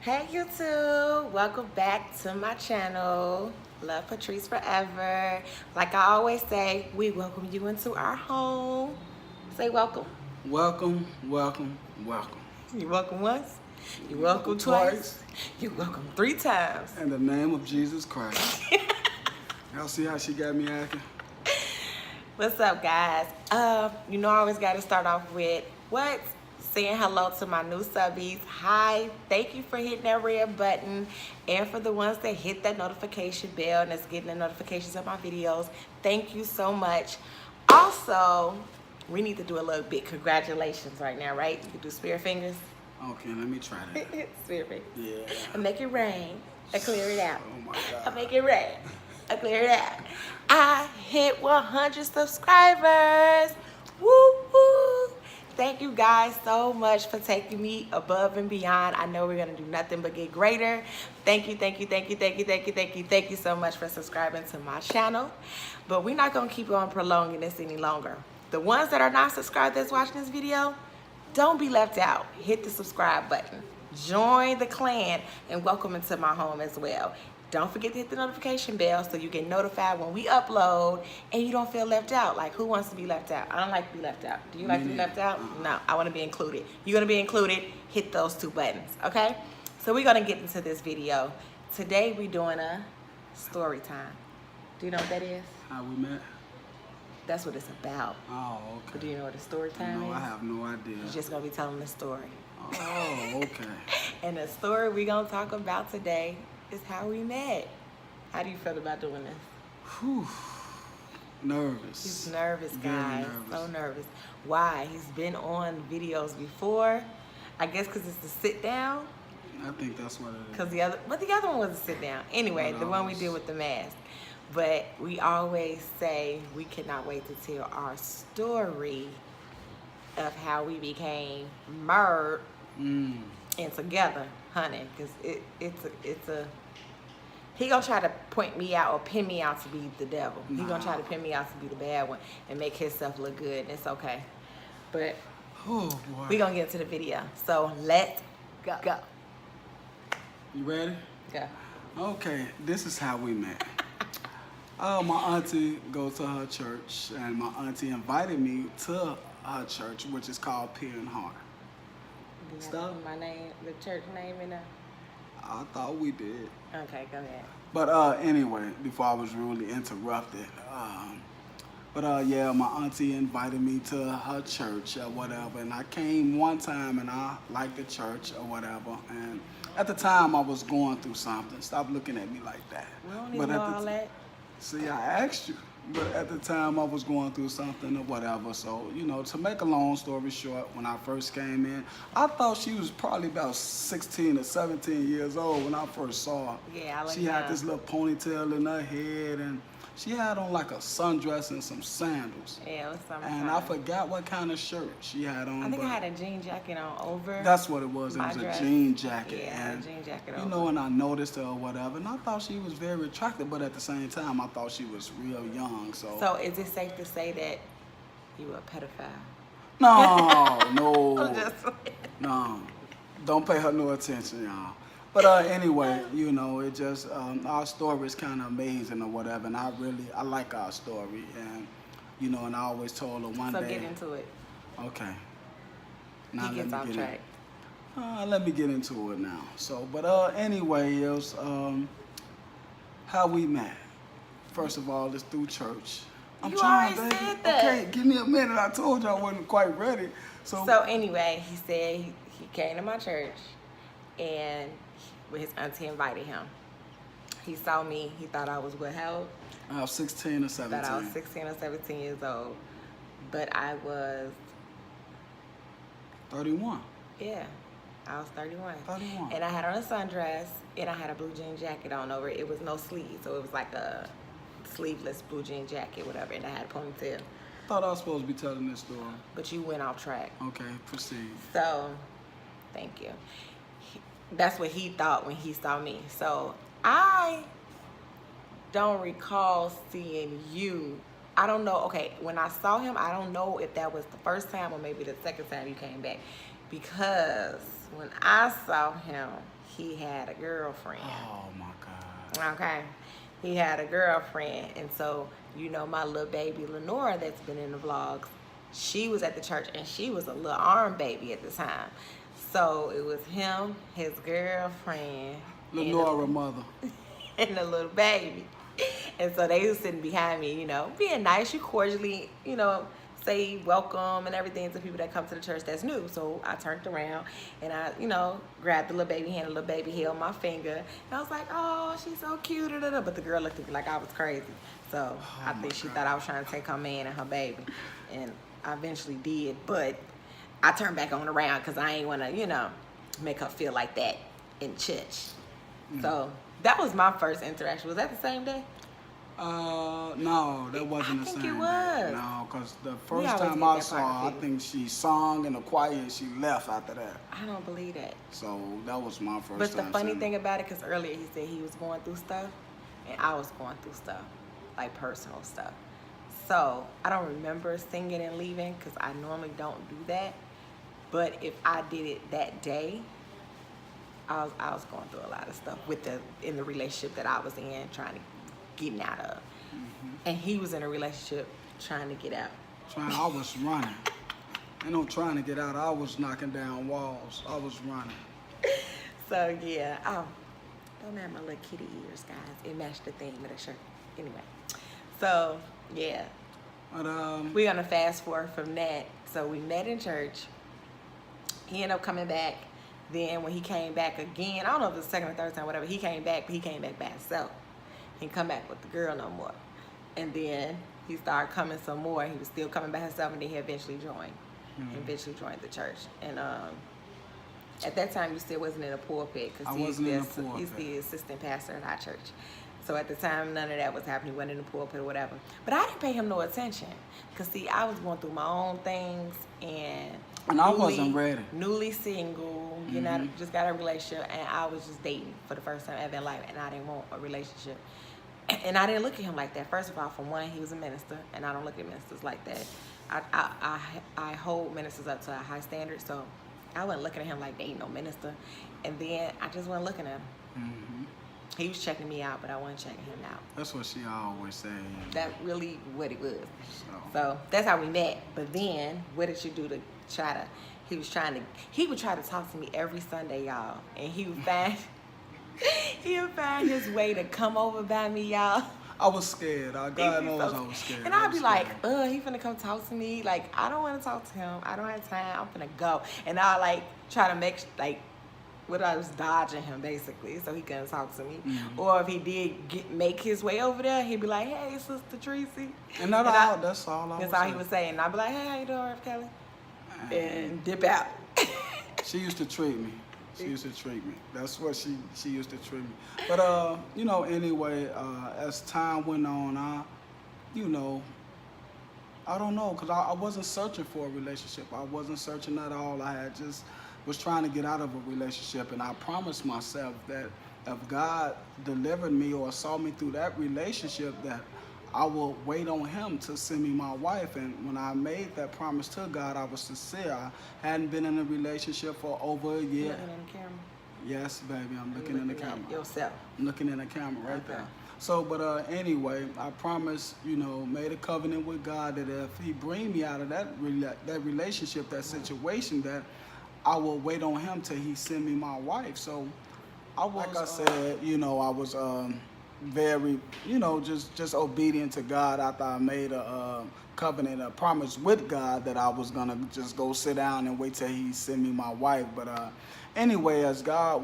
Hey YouTube, welcome back to my channel. Love Patrice forever. Like I always say, we welcome you into our home. Say welcome. Welcome, welcome, welcome. You welcome once, you Welcome welcome twice, you welcome 3 times. In the name of Jesus Christ. Y'all see how she got me acting? What's up, guys? You know I always got to start off with what? Saying hello to my new subbies. Hi, thank you for hitting that red button, and for the ones that hit that notification bell and that's getting the notifications of my videos, thank you so much. Also, we need to do a little bit congratulations right now, right? You can do spirit fingers. Okay, let me try that. Spirit fingers. Yeah. And make it rain. I clear it out. Oh my God. I make it rain. I clear it out. I hit 100 subscribers. Woo woo. Thank you guys so much for taking me above and beyond. I know we're gonna do nothing but get greater. Thank you, thank you, thank you, thank you, thank you, thank you, thank you so much for subscribing to my channel. But we're not gonna keep on prolonging this any longer. The ones that are not subscribed that's watching this video, don't be left out. Hit the subscribe button. Join the clan and welcome into my home as well. Don't forget to hit the notification bell so you get notified when we upload and you don't feel left out. Like, who wants to be left out? I don't like to be left out. Do you like to be left out? No, I want to be included. You're going to be included. Hit those 2 buttons, okay? So we're going to get into this video. Today we're doing a story time. Do you know what that is? How we met? That's what it's about. Oh, okay. But do you know what a story time No, is? I have no idea. You're just going to be telling the story. Oh, okay. And the story we're going to talk about today is how we met. How do you feel about doing this? Whew. Nervous. He's nervous, Very guys. nervous. So nervous. Why? He's been on videos before. I guess because it's the sit down. I think that's what it is. Because the other one was a sit down. Anyway, the one we did with the mask. But we always say we cannot wait to tell our story of how we became merged and together, honey. Because it's a he gonna try to point me out or pin me out to be the devil. He gonna try to pin me out to be the bad one and make himself look good, and it's okay. But Oh, boy. we gonna get into the video. So let's go. You ready? Go. Okay, this is how we met. My auntie goes to her church, and my auntie invited me to her church, which is called Pure in Heart. Do you Stop. have my name, the church name in there? I thought we did. Okay, go ahead. But anyway, before I was rudely interrupted, yeah, my auntie invited me to her church or whatever, and I came one time and I liked the church or whatever, and at the time I was going through something. Stop looking at me like that. We don't need all that. See, I asked you, but at the time I was going through something or whatever. So, you know, to make a long story short, when I first came in, I thought she was probably about 16 or 17 years old when I first saw her. Yeah, I like She had that. this little ponytail in her head, and she had on like a sundress and some sandals. Yeah, it was summertime. And I forgot what kind of shirt she had on. I think I but had a jean jacket on over. that's what it was. It my was dress. a jean jacket. Yeah, and a jean jacket you over. know, and I noticed her or whatever, and I thought she was very attractive, but at the same time, I thought she was real young. So is it safe to say that you were a pedophile? No, I'm just no, don't pay her no attention, y'all. But anyway, you know, it just our story is kind of amazing or whatever, and I like our story, and you know, and I always told her one So day. get into it. Okay. Now He gets off track. Let me get into it now. So, but anyway, it was how we met. First of all, it's through church. You already said that. Okay, give me a minute. I told you I wasn't quite ready. So Anyway, he said he came to my church, and his auntie invited him. He saw me. He thought I was how old? I was 16 or 17. Thought I was 16 or 17 years old, but I was 31. yeah. I was 31. 31. And I had on a sundress, and I had a blue jean jacket on over it. It was no sleeves, so it was like a sleeveless blue jean jacket, whatever, and I had a ponytail. Thought I was supposed to be telling this story. But you went off track. Okay, proceed. So, thank you. That's what he thought when he saw me. So, I don't recall seeing you. I don't know. Okay, when I saw him, I don't know if that was the first time or maybe the second time you came back. because when I saw him, he had a girlfriend. Oh my God. Okay. He had a girlfriend. And so, you know, my little baby Lenora that's been in the vlogs, she was at the church and she was a little arm baby at the time. So it was him, his girlfriend, Lenora mother. and the little baby. And so they was sitting behind me, you know, being nice. You cordially, you know, say welcome and everything to people that come to the church that's new. So I turned around and I, you know, grabbed the little baby hand, the little baby held my finger. And I was like, oh, she's so cute. But the girl looked at me like I was crazy. So I think she thought I was trying to take her man and her baby. And I eventually did. But I turned back on around because I ain't want to, you know, make her feel like that in church. So that was my first interaction. Was that the same day? No, that wasn't the same. I think it was. No, because the first always time get I that saw part her, I of think she sung in the choir and she left after that. I don't believe that. So that was my first But the time funny seeing thing about it, because earlier he said he was going through stuff, and I was going through stuff, like personal stuff. So I don't remember singing and leaving, because I normally don't do that. But if I did it that day, I was going through a lot of stuff in the relationship that I was in, trying to get out of. And he was in a relationship trying to get out. I was running. Ain't no trying to get out. I was knocking down walls. I was running. So yeah, don't have my little kitty ears, guys. It matched the theme of the shirt. Anyway, so yeah, But we're gonna fast forward from that. So we met in church. He ended up coming back. Then when he came back again, I don't know if it was the second or third time, whatever, he came back, but he came back by himself. He didn't come back with the girl no more. And then he started coming some more. He was still coming by himself, and then he eventually joined. Eventually joined the church. And at that time, you still wasn't in a pulpit, because I wasn't in the he's pulpit. the assistant pastor in our church. So at the time, none of that was happening. He wasn't in the pulpit or whatever. But I didn't pay him no attention, because see, I was going through my own things, and I wasn't ready. Newly single, you know, just got a relationship, and I was just dating for the first time ever in life, and I didn't want a relationship. And I didn't look at him like that. First of all, for one, he was a minister, and I don't look at ministers like that. I hold ministers up to a high standard, so I wasn't looking at him like they ain't no minister. And then I just wasn't looking at him. He was checking me out, but I wasn't checking him out. That's what she always say. That's really what it was. So So that's how we met. But then, what did you do to try to? He would try to talk to me every Sunday, y'all, and he would find his way to come over by me, y'all. I was scared. God knows I was scared. And I'd be like, he finna come talk to me. Like, I don't want to talk to him. I don't have time. I'm finna go. And I like try to make what I was dodging him basically, so he couldn't talk to me. Or if he did make his way over there, he'd be like, "Hey, Sister Tracy." And that's all I That's all he was saying. And I'd be like, "Hey, how you doing, Rev Kelly?" And dip out. She used to treat me. That's what she used to treat me. But you know, anyway, as time went on, I don't know, because I wasn't searching for a relationship. I wasn't searching at all. I had just was trying to get out of a relationship, and I promised myself that if God delivered me or saw me through that relationship, that I will wait on him to send me my wife. And when I made that promise to God, I was sincere. I hadn't been in a relationship for over a year. Looking in the camera. Yes, baby, I'm looking in the camera. At yourself. I'm looking in the camera right Okay. there. So, but anyway, I promised, made a covenant with God that if he bring me out of that relationship, that situation, that I will wait on him till he send me my wife. So, I was, like I said, I was very, just obedient to God after I made a covenant, a promise with God that I was gonna just go sit down and wait till he send me my wife. But anyway,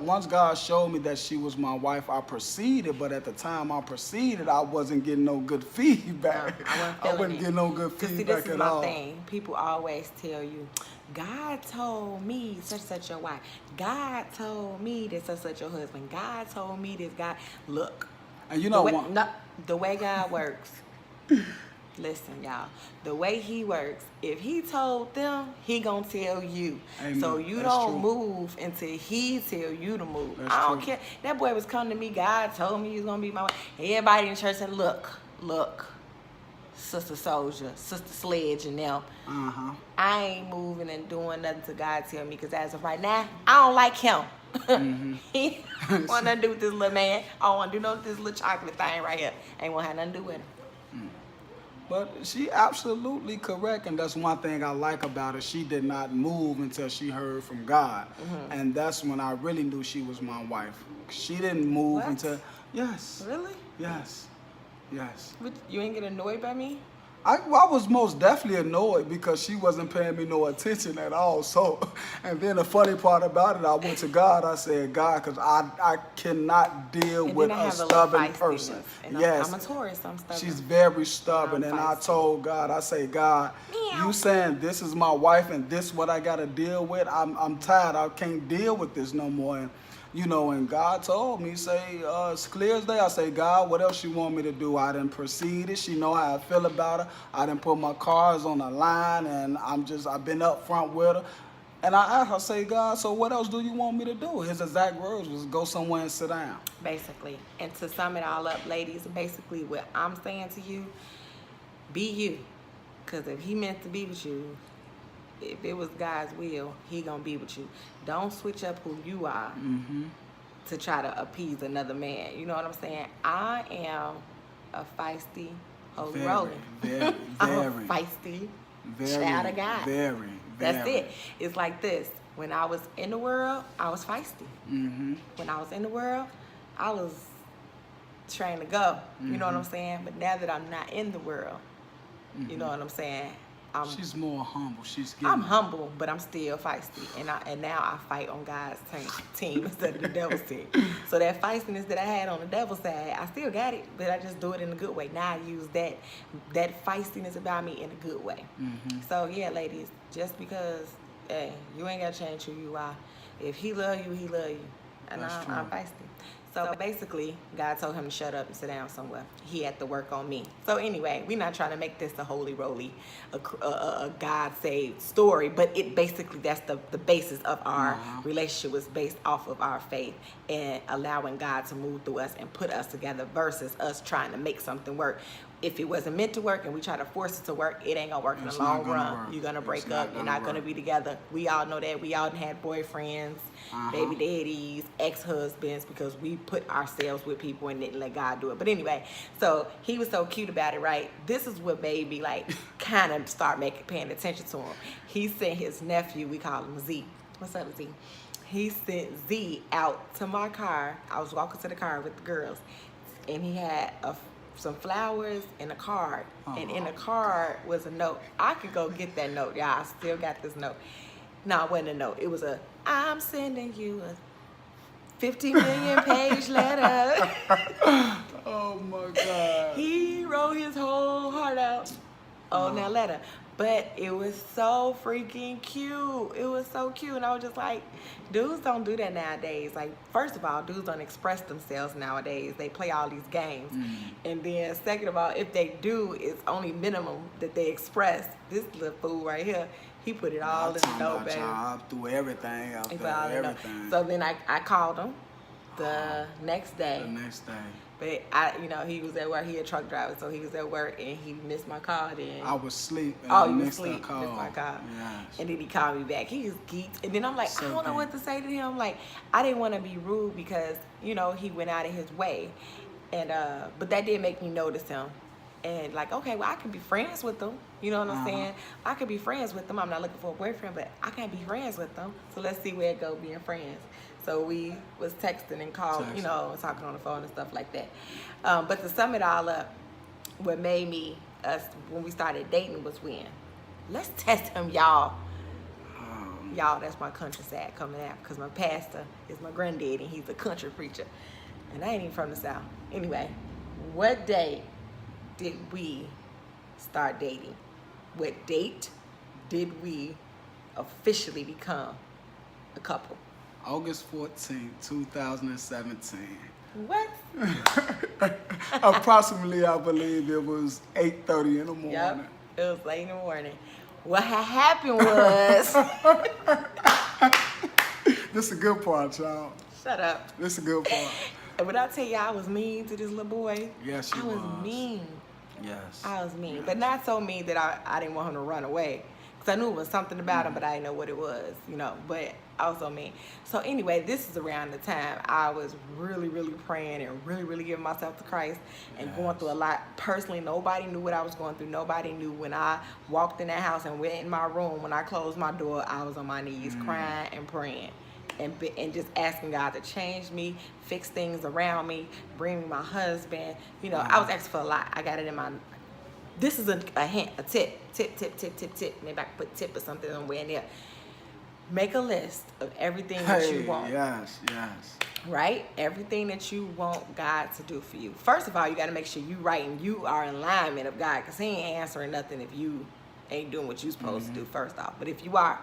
once God showed me that she was my wife, I proceeded. But at the time I proceeded, I wasn't getting no good feedback. I wasn't getting no good feedback see, this is at my all. thing. People always tell you, God told me such your wife. God told me that such your husband. God told me this. God, look. And you know what? The way God works. Listen, y'all. The way he works, if he told them, he gonna tell you. Amen. So you That's don't true. move until he tell you to move. That's I don't true. care. That boy was coming to me. God told me he was gonna be my wife. Everybody in church said, look. Sister Soldier, Sister Sledge, and them. Uh-huh. I ain't moving and doing nothing till God tell me, because as of right now, I don't like him. He want nothing to do with this little man. I don't want to do nothing with this little chocolate thing right here. Ain't want to have nothing to do with him. But she absolutely correct, and that's one thing I like about her. She did not move until she heard from God, and that's when I really knew she was my wife. She didn't move What? until yes, Really? yes. But you ain't get annoyed by me? I was most definitely annoyed because she wasn't paying me no attention at all. So, and then the funny part about it, I went to God. I said, God, because I cannot deal And with then I a have a little stubborn feistiness, person. and Yes, I'm a Taurus. I'm stubborn. she's very stubborn. I'm And I feisty. told God, I say, God, Meow. you saying this is my wife and this what I got to deal with? I'm tired. I can't deal with this no more. And, you know, and God told me, say, it's clear as day. I say, God, what else you want me to do? I done proceeded. She know how I feel about her. I done put my cards on the line, and I've been up front with her. And I asked her, I say, God, so what else do you want me to do? His exact words was go somewhere and sit down. Basically. And to sum it all up, ladies, basically what I'm saying to you, be you. Because if he meant to be with you, if it was God's will, he gonna be with you. Don't switch up who you are to try to appease another man. You know what I'm saying? I am a feisty, holy rolling. Very, I'm a very, feisty very, child of God. very. That's it. It's like this. When I was in the world, I was feisty. When I was in the world, I was trying to go. You know what I'm saying? But now that I'm not in the world, you know what I'm saying? She's more humble. I'm humble, but I'm still feisty, and now I fight on God's team instead of the devil's team. So that feistiness that I had on the devil's side, I still got it, but I just do it in a good way. Now I use that feistiness about me in a good way. So yeah, ladies, just because hey, you ain't gotta change who you are. If he love you, he love you, and That's I'm true. feisty. So basically, God told him to shut up and sit down somewhere. He had to work on me. So anyway, we're not trying to make this a holy roly, a God-saved story, but it basically, that's the basis of our relationship, was based off of our faith and allowing God to move through us and put us together versus us trying to make something work. If it wasn't meant to work and we try to force it to work, it ain't gonna work in the It's long not gonna run. work. You're gonna It's break not up. You're gonna not gonna work. be together. We all know that. We all had boyfriends, baby daddies, ex-husbands, because we put ourselves with people and didn't let God do it. But anyway, so he was so cute about it, right? This is what made me like kind of start paying attention to him. He sent his nephew, we call him Z. What's up, Z? He sent Z out to my car. I was walking to the car with the girls, and he had some flowers and a card. And in the card was a note. I could go get that note, y'all. I still got this note. No, it wasn't a note. It was I'm sending you a 50 million page letter. Oh my God. He wrote his whole heart out on that letter. But it was so freaking cute. It was so cute. And I was just like, dudes don't do that nowadays. Like, first of all, dudes don't express themselves nowadays. They play all these games. And then second of all, if they do, it's only minimum that they express. This little fool right here, he put it all in the note, baby. I threw everything out He put there, all in the note. everything. So then I called him the next day. The next day. But he was at work. He a truck driver, so he was at work and he missed my call. Then I was asleep. And oh, I you was missed that asleep. call. Missed my call. Yes. And then he called me back. He just geeked. And then I'm like, So I don't know what to say to him. Like, I didn't want to be rude because he went out of his way, and but that did make me notice him. And like, okay, well, I can be friends with them. You know what I'm saying? I could be friends with them. I'm not looking for a boyfriend, but I can't be friends with them. So let's see where it go being friends. So we was texting and called, talking on the phone and stuff like that. But to sum it all up, what made us when we started dating was when, let's test him, y'all. Y'all, that's my country side coming out, because my pastor is my granddaddy and he's a country preacher. And I ain't even from the South. Anyway, what day did we start dating? What date did we officially become a couple? August 14, 2017. What? Approximately, I believe it was 8:30 in the morning. Yep, it was late in the morning. What had happened was... This is a good part, y'all. Shut up. This is a good part. And when I tell you I was mean to this little boy, Yes, you I was was. mean. Yes. I was mean, Yes. but not so mean that I didn't want him to run away. Because I knew it was something about him, but I didn't know what it was, you know. But I was so mean. So anyway, this is around the time I was really, really praying and really, really giving myself to Christ and going through a lot. Personally, nobody knew what I was going through. Nobody knew. When I walked in that house and went in my room, when I closed my door, I was on my knees crying and praying. And just asking God to change me, fix things around me, bring me my husband. You know, I was asking for a lot. I got it in my, this is a hint, a tip. Maybe I could put tip or something somewhere in there. Make a list of everything that you want. Yes, yes. Right? Everything that you want God to do for you. First of all, you got to make sure you right and you are in alignment of God, because he ain't answering nothing if you ain't doing what you're supposed to do, first off. But if you are,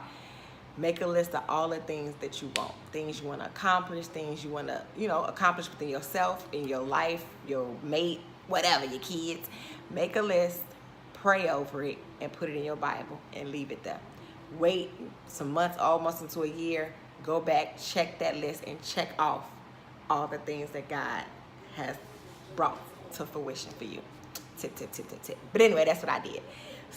make a list of all the things that you want, things you want to accomplish, things you want to, you know, accomplish within yourself, in your life, your mate, whatever, your kids. Make a list, pray over it, and put it in your Bible and leave it there. Wait some months, almost into a year, go back, check that list, and check off all the things that God has brought to fruition for you. Tip. But anyway, that's what I did.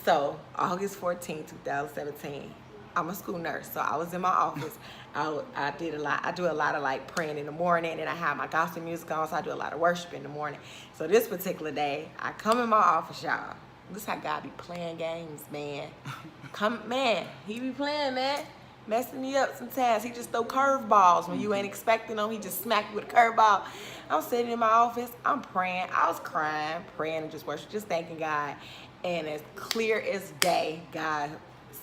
So August 14, 2017, I'm a school nurse, so I was in my office. I do a lot of like praying in the morning, and I have my gospel music on, so I do a lot of worship in the morning. So this particular day, I come in my office, y'all. This how God be playing games, man. He be playing, man. Messing me up sometimes. He just throw curveballs when you ain't expecting them. He just smack you with a curveball. I'm sitting in my office, I'm praying. I was crying, praying, and just worship, just thanking God. And as clear as day, God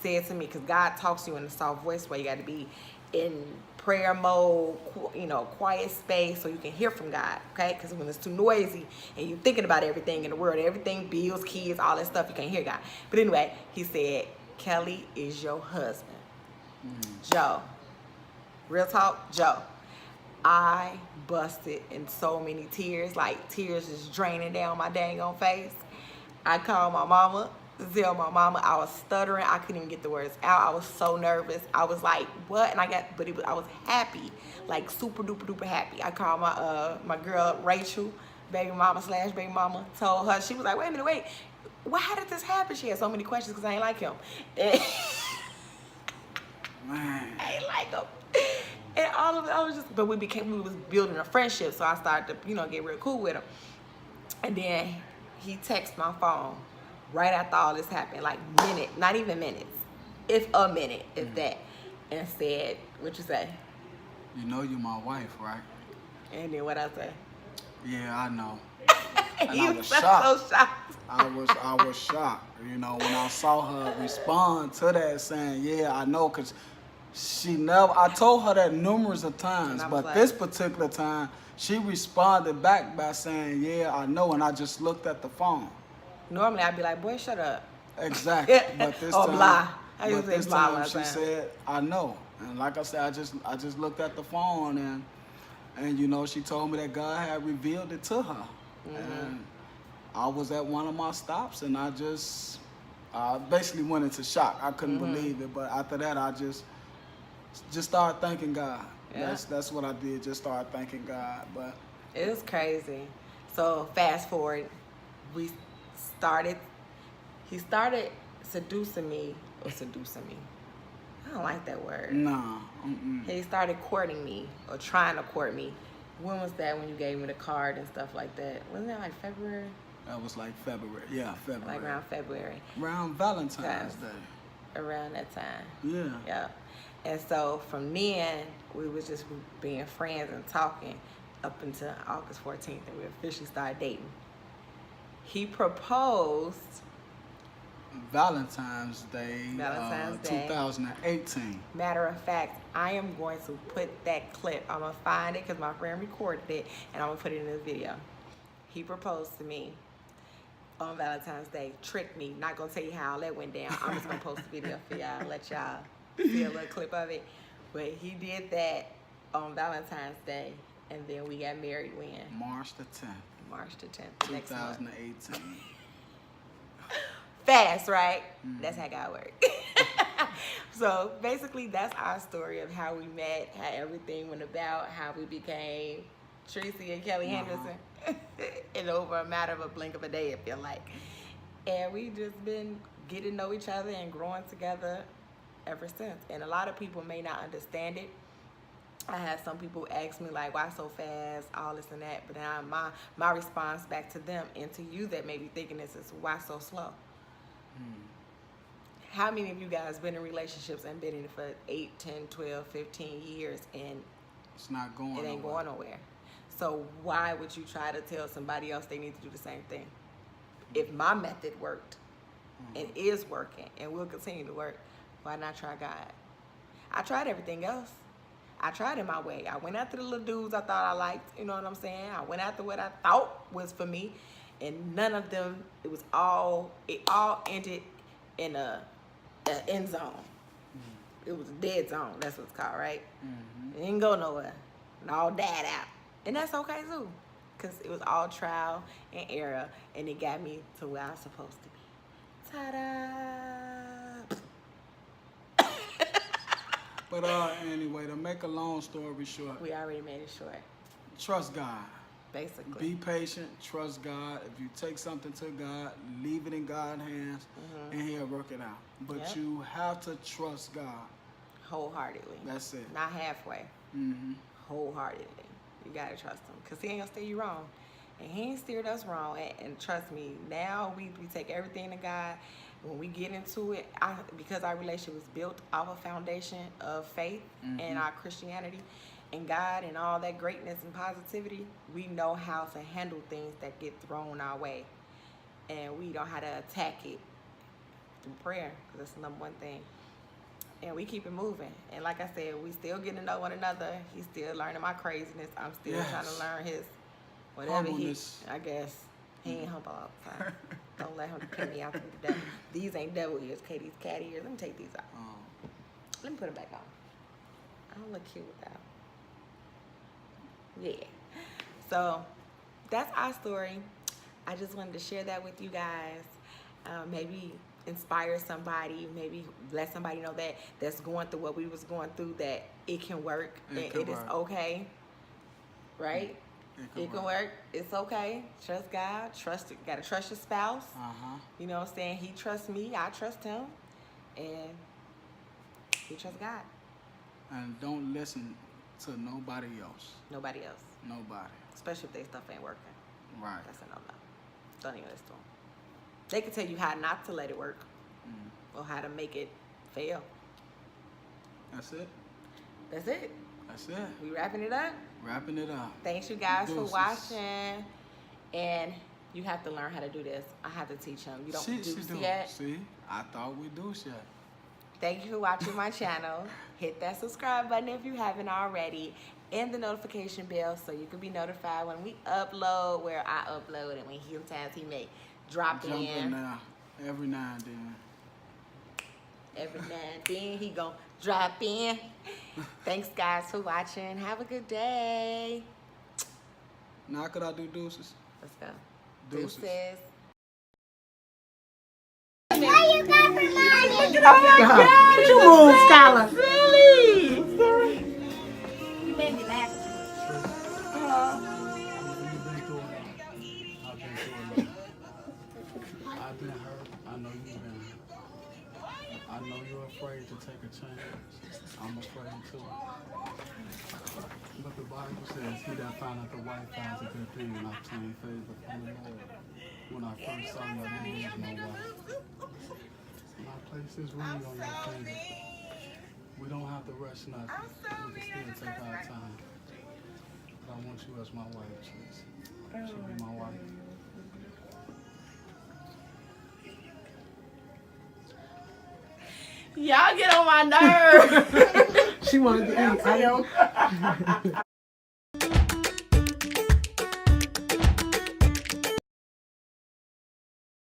said to me, because God talks to you in a soft voice where you got to be in prayer mode, you know, quiet space so you can hear from God, okay? Because when it's too noisy and you're thinking about everything in the world, everything, bills, kids, all that stuff, you can't hear God. But anyway, he said, Kelly is your husband. Joe. Real talk, Joe. I busted in so many tears, like tears just draining down my dang on face. I called my mama to tell my mama. I was stuttering. I couldn't even get the words out. I was so nervous. I was like, what? And I was happy, like super duper happy. I called my girl Rachel, baby mama / baby mama, told her. She was like, wait. Well, how did this happen? She had so many questions because I ain't like him. Man. I ain't like him. And all of it, I was just, but we was building a friendship, so I started to, you know, get real cool with him. And then he texted my phone right after all this happened, like not even minutes, if a minute, if that, and said, what you say? You know you my wife, right? And then what I say? Yeah, I know. And He I was was so shocked. shocked. I was shocked, you know, when I saw her respond to that saying, yeah, I know, because I told her that numerous of times, but like, this particular time, she responded back by saying, yeah, I know, and I just looked at the phone. Normally I'd be like, boy, shut up. Exactly, but this Or time, blah. I but used to say this blah time last she time. said, I know, and like I said, I just looked at the phone, and you know, she told me that God had revealed it to her, and I was at one of my stops, and I just basically went into shock. I couldn't believe it, but after that, I just started thanking God. Yeah. That's what I did. Just started thanking God. But it was crazy. So fast forward, he started seducing me. I don't like that word. nah. He started courting me or trying to court me. When was that, when you gave me the card and stuff like that? Wasn't that like February? That was like February. Yeah, February. Like around February. Around Valentine's Day. Around that time. Yeah. Yeah. And so from then, we was just being friends and talking up until August 14th, and we officially started dating. He proposed Valentine's Day, 2018. Matter of fact, I am going to put that clip. I'm going to find it because my friend recorded it, and I'm going to put it in the video. He proposed to me on Valentine's Day, tricked me. Not going to tell you how all that went down. I'm just going to post the video for y'all and let y'all see a little clip of it. But he did that on Valentine's Day, and then we got married when? March the 10th. March the 10th. 2018. Fast, right? That's how God works. So basically, that's our story of how we met, how everything went about, how we became Tracy and Kelly Henderson. And over a matter of a blink of a day, it feel like. And we just been getting to know each other and growing together ever since. And a lot of people may not understand it. I had some people ask me like, why so fast, all this and that. But then my response back to them and to you that may be thinking this is, why so slow? How many of you guys been in relationships and been in it for 8, 10, 12, 15 years and It's not going it ain't nowhere. going nowhere? So why would you try to tell somebody else they need to do the same thing? If my method worked and is working and will continue to work, why not try God? I tried everything else. I tried it my way. I went after the little dudes I thought I liked, you know what I'm saying? I went after what I thought was for me, and none of them, it all ended in a end zone. It was a dead zone, that's what it's called, right? It didn't go nowhere. It all died out. And that's okay too, because it was all trial and error, and it got me to where I was supposed to be. Ta-da! But anyway, to make a long story short, We already made it short, trust God. basically. Be patient, trust God. If you take something to God, leave it in God's hands, and He'll work it out. But Yep. you have to trust God. Wholeheartedly. That's it. Not halfway. Wholeheartedly. You gotta trust him, because he ain't gonna steer you wrong. And he ain't steered us wrong. And trust me, now we take everything to God. When we get into it, because our relationship was built off a foundation of faith and our Christianity and God and all that greatness and positivity, we know how to handle things that get thrown our way. And we know how to attack it through prayer, because that's the number one thing. And we keep it moving. And like I said, we still getting to know one another. He's still learning my craziness. I'm still Yes. trying to learn his whatever Humbleness. I guess. He ain't humble all the time. Don't let him pin me out to the devil. These ain't devil ears, Katie's cat ears. Let me take these out. Let me put them back on. I don't look cute without. Yeah. So that's our story. I just wanted to share that with you guys. Maybe inspire somebody, maybe let somebody know that that's going through what we was going through, that it can work and It can it is work. okay. Right? It It can work. It's okay. Trust God. Trust it. Gotta trust your spouse. You know what I'm saying? He trusts me. I trust him. And he trusts God. And don't listen to nobody else. Nobody else. Nobody. Especially if their stuff ain't working. Right. That's a no-no. Don't even listen to them. They can tell you how not to let it work. Or how to make it fail. That's it. That's it. That's it. We wrapping it up. Wrapping it up. Thanks you guys for Deuces. watching. And you have to learn how to do this. I have to teach him. You don't She do do. yet. See, I thought we do shit. Thank you for watching my channel. Hit that subscribe button if you haven't already, and the notification bell so you can be notified when we upload, where I upload, and when sometimes he may drop Jump in in. there every now and then. Every now and then he gon' drop in. Thanks guys for watching. Have a good day. Now could I do deuces? Let's go. Deuces. Deuces. Why you got for money? Did you move, Skylar? Really? You made me laugh. I've been hurt. I know you've been hurt. I know you're afraid to take a chance. I'm afraid too. But the Bible says, he that findeth a wife finds a good thing and obtain favor from the Lord. When I first saw you, I didn't use my wife. When I place this ring on your finger, we don't have to rush nothing. We can still take our time. But I want you as my wife, please. She'll be my wife. Y'all get on my nerves. She wanted to eat. I know.